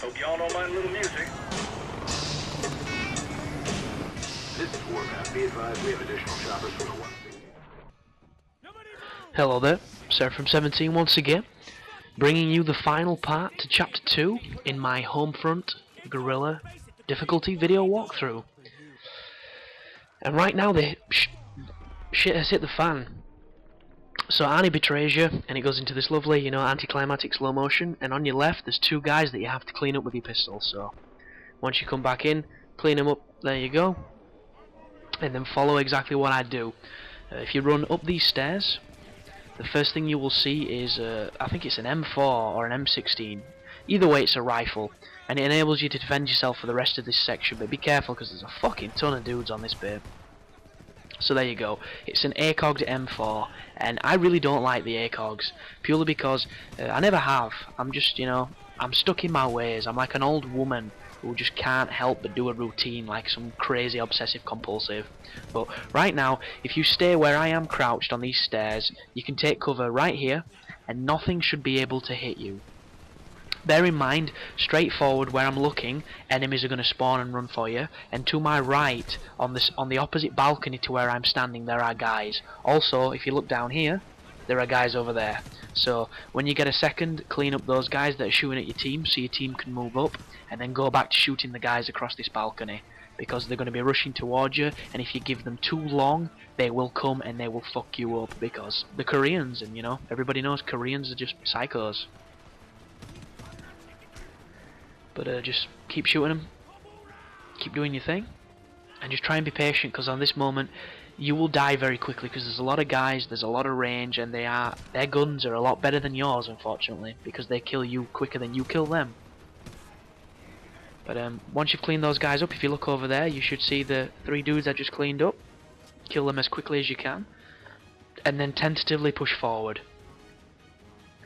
Hope y'all don't mind a little music. This is Warpath. Be advised we have additional choppers from the 160. Hello there, Sir from 17 once again, bringing you the final part to Chapter 2 in my Homefront Guerrilla difficulty video walkthrough. And right now the shit has hit the fan. So Arnie betrays you, and it goes into this lovely, anticlimactic slow motion, and on your left there's two guys that you have to clean up with your pistol. So once you come back in, clean them up, there you go, and then follow exactly what I do. If you run up these stairs, the first thing you will see is, I think it's an M4 or an M16. Either way, it's a rifle, and it enables you to defend yourself for the rest of this section, but be careful because there's a fucking ton of dudes on this bit. So there you go. It's an ACOG'd M4, and I really don't like the ACOGs, purely because I never have. I'm just, I'm stuck in my ways. I'm like an old woman who just can't help but do a routine like some crazy obsessive compulsive. But right now, if you stay where I am crouched on these stairs, you can take cover right here, and nothing should be able to hit you. Bear in mind, straight forward where I'm looking, enemies are going to spawn and run for you, and to my right, on the opposite balcony to where I'm standing, there are guys. Also, if you look down here, there are guys over there. So when you get a second, clean up those guys that are shooting at your team so your team can move up, and then go back to shooting the guys across this balcony, because they're going to be rushing towards you, and if you give them too long, they will come and they will fuck you up, because the Koreans, and everybody knows Koreans are just psychos. But just keep shooting them, keep doing your thing, and just try and be patient, because on this moment you will die very quickly, because there's a lot of guys, there's a lot of range, and their guns are a lot better than yours, unfortunately, because they kill you quicker than you kill them. But once you've cleaned those guys up, if you look over there, you should see the 3 dudes I just cleaned up. Kill them as quickly as you can, and then tentatively push forward.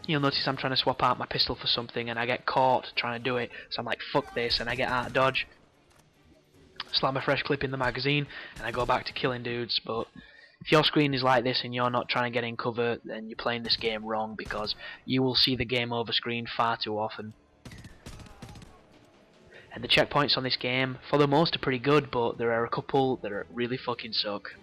You'll notice I'm trying to swap out my pistol for something, and I get caught trying to do it, so I'm like, fuck this, and I get out of dodge, slam a fresh clip in the magazine, and I go back to killing dudes. But if your screen is like this and you're not trying to get in cover, then you're playing this game wrong, because you will see the game over screen far too often. And the checkpoints on this game, for the most, are pretty good, but there are a couple that are really fucking suck.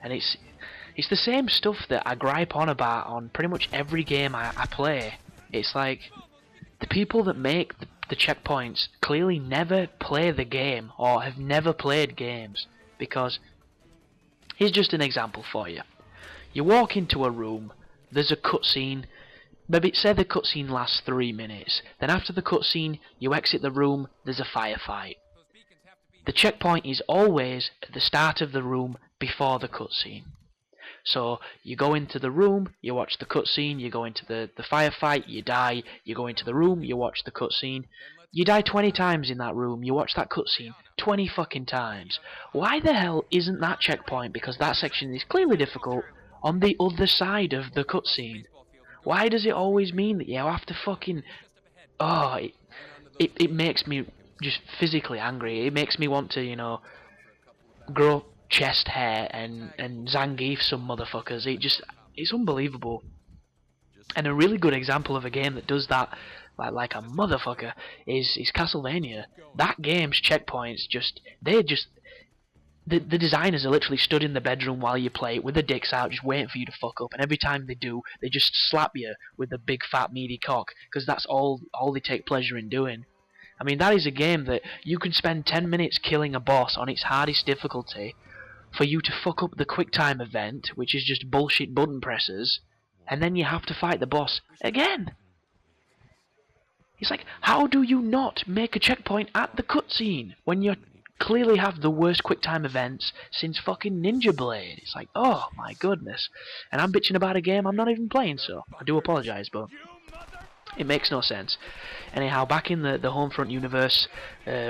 And it's the same stuff that I gripe on about on pretty much every game I play. It's like, the people that make the checkpoints clearly never play the game, or have never played games. Because, here's just an example for you. You walk into a room, there's a cutscene, maybe say the cutscene lasts 3 minutes, then after the cutscene you exit the room, there's a firefight. The checkpoint is always at the start of the room before the cutscene. So you go into the room, you watch the cutscene, you go into the firefight, you die, you go into the room, you watch the cutscene. You die 20 times in that room, you watch that cutscene 20 fucking times. Why the hell isn't that checkpoint, because that section is clearly difficult, on the other side of the cutscene? Why does it always mean that you have to fucking... Oh, it makes me just physically angry. It makes me want to, grow chest hair and Zangief some motherfuckers. It's unbelievable. And a really good example of a game that does that like a motherfucker is Castlevania. That game's checkpoints the designers are literally stood in the bedroom while you play it with their dicks out, just waiting for you to fuck up, and every time they do, they just slap you with the big fat meaty cock, because that's all they take pleasure in doing. I mean, that is a game that you can spend 10 minutes killing a boss on its hardest difficulty for you to fuck up the quick time event, which is just bullshit button presses, and then you have to fight the boss again. It's like, how do you not make a checkpoint at the cutscene when you clearly have the worst quick time events since fucking Ninja Blade? It's like, oh my goodness. And I'm bitching about a game I'm not even playing, so I do apologise, but it makes no sense. Anyhow, back in the Homefront universe,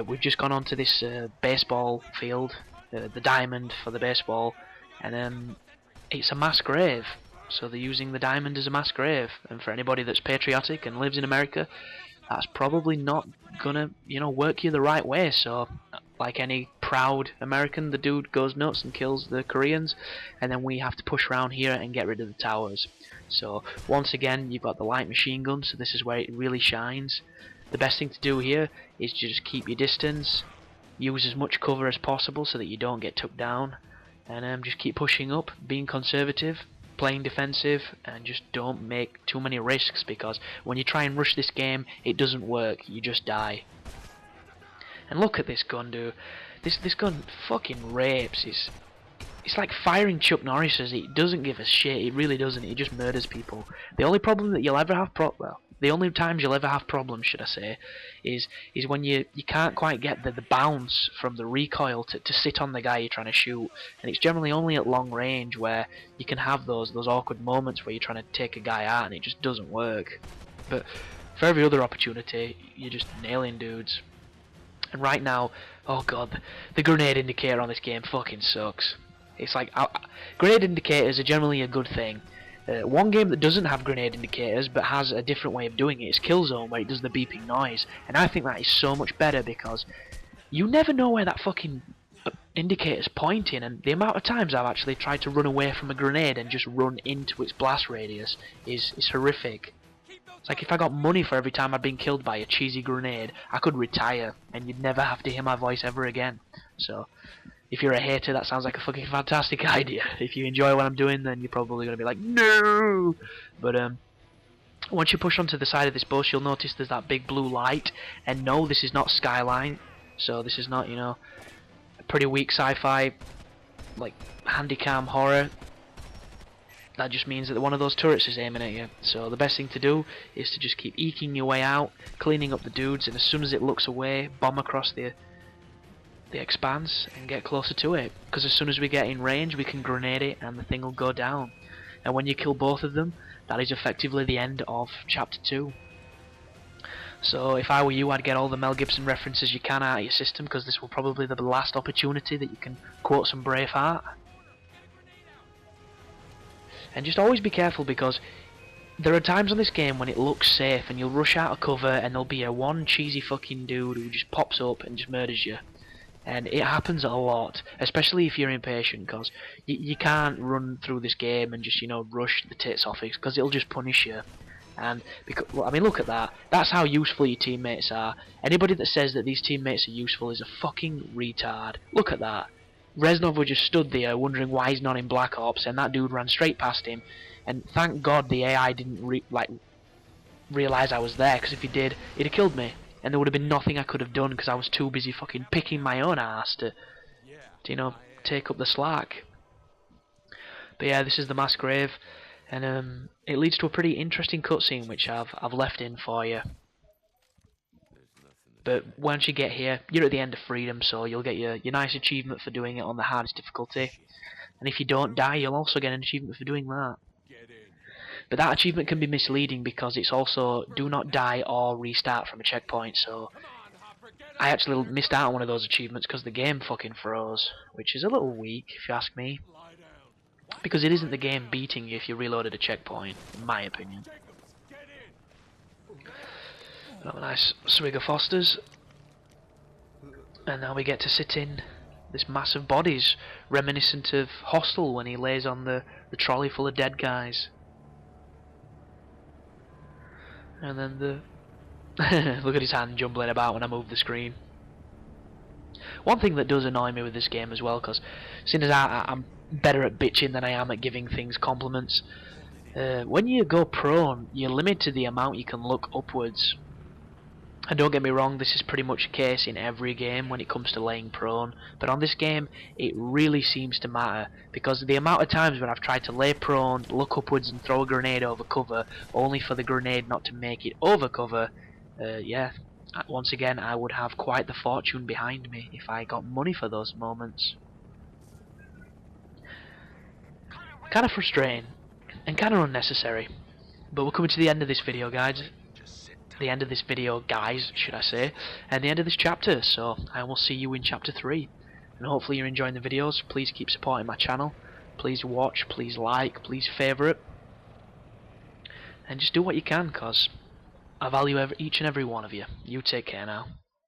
we've just gone on to this baseball field, the diamond for the baseball, and it's a mass grave. So they're using the diamond as a mass grave, and for anybody that's patriotic and lives in America, that's probably not gonna, work you the right way. So, like any proud American, the dude goes nuts and kills the Koreans, and then we have to push around here and get rid of the towers. So once again, you've got the light machine gun, so this is where it really shines. the best thing to do here is to just keep your distance, use as much cover as possible so that you don't get took down, and just keep pushing up, being conservative, playing defensive, and just don't make too many risks, because when you try and rush this game, it doesn't work, you just die. And look at this gun, dude. This gun fucking rapes. It's like firing Chuck Norris's. It doesn't give a shit. It really doesn't. It just murders people. The only problem that you'll ever have the only times you'll ever have problems, should I say, is when you can't quite get the bounce from the recoil to sit on the guy you're trying to shoot. And it's generally only at long range where you can have those awkward moments where you're trying to take a guy out and it just doesn't work. But for every other opportunity, you're just nailing dudes. And right now, oh god, the grenade indicator on this game fucking sucks. It's like, grenade indicators are generally a good thing. One game that doesn't have grenade indicators but has a different way of doing it is Killzone, where it does the beeping noise. And I think that is so much better because you never know where that fucking indicator's pointing, and the amount of times I've actually tried to run away from a grenade and just run into its blast radius is horrific. It's like if I got money for every time I've been killed by a cheesy grenade, I could retire and you'd never have to hear my voice ever again. So, if you're a hater, that sounds like a fucking fantastic idea. If you enjoy what I'm doing, then you're probably going to be like, no! But, once you push onto the side of this bush, you'll notice there's that big blue light. And no, this is not Skyline. So this is not, you know, a pretty weak sci-fi, like, handycam horror. That just means that one of those turrets is aiming at you. So the best thing to do is to just keep eking your way out, cleaning up the dudes, and as soon as it looks away, bomb across the expanse and get closer to it. Because as soon as we get in range, we can grenade it and the thing will go down. And when you kill both of them, that is effectively the end of Chapter 2. So if I were you, I'd get all the Mel Gibson references you can out of your system, because this will probably be the last opportunity that you can quote some Braveheart. And just always be careful, because there are times on this game when it looks safe and you'll rush out of cover and there'll be a one cheesy fucking dude who just pops up and just murders you. And it happens a lot, especially if you're impatient, because you can't run through this game and just, you know, rush the tits off it, because it'll just punish you. And because, well, I mean, look at that. That's how useful your teammates are. Anybody that says that these teammates are useful is a fucking retard. Look at that. Reznov just stood there wondering why he's not in Black Ops, and that dude ran straight past him. And thank God the AI didn't realise I was there, because if he did, he'd have killed me. And there would have been nothing I could have done, because I was too busy fucking picking my own ass to, you know, take up the slack. But yeah, this is the mass grave, and it leads to a pretty interesting cutscene which I've left in for you. But once you get here, you're at the end of freedom, so you'll get your nice achievement for doing it on the hardest difficulty. And if you don't die, you'll also get an achievement for doing that. But that achievement can be misleading, because it's also do not die or restart from a checkpoint, so I actually missed out on one of those achievements because the game fucking froze, which is a little weak if you ask me. Because it isn't the game beating you if you reloaded a checkpoint, in my opinion. Got a nice swig of Foster's. And now we get to sit in this mass of bodies, reminiscent of Hostel when he lays on the trolley full of dead guys. And then look at his hand jumbling about when I move the screen. One thing that does annoy me with this game as well, because seeing as I'm better at bitching than I am at giving things compliments, when you go prone, you're limited to the amount you can look upwards. And don't get me wrong, this is pretty much a case in every game when it comes to laying prone, but on this game it really seems to matter, because the amount of times when I've tried to lay prone, look upwards and throw a grenade over cover, only for the grenade not to make it over cover, yeah, once again I would have quite the fortune behind me if I got money for those moments. Kinda frustrating, and kinda unnecessary, but we're coming to the end of this video, guys. The end of this video, guys, should I say, and the end of this chapter, so I will see you in chapter 3, and hopefully you're enjoying the videos. Please keep supporting my channel, please watch, please like, please favourite, and just do what you can, cause I value each and every one of you. You take care now.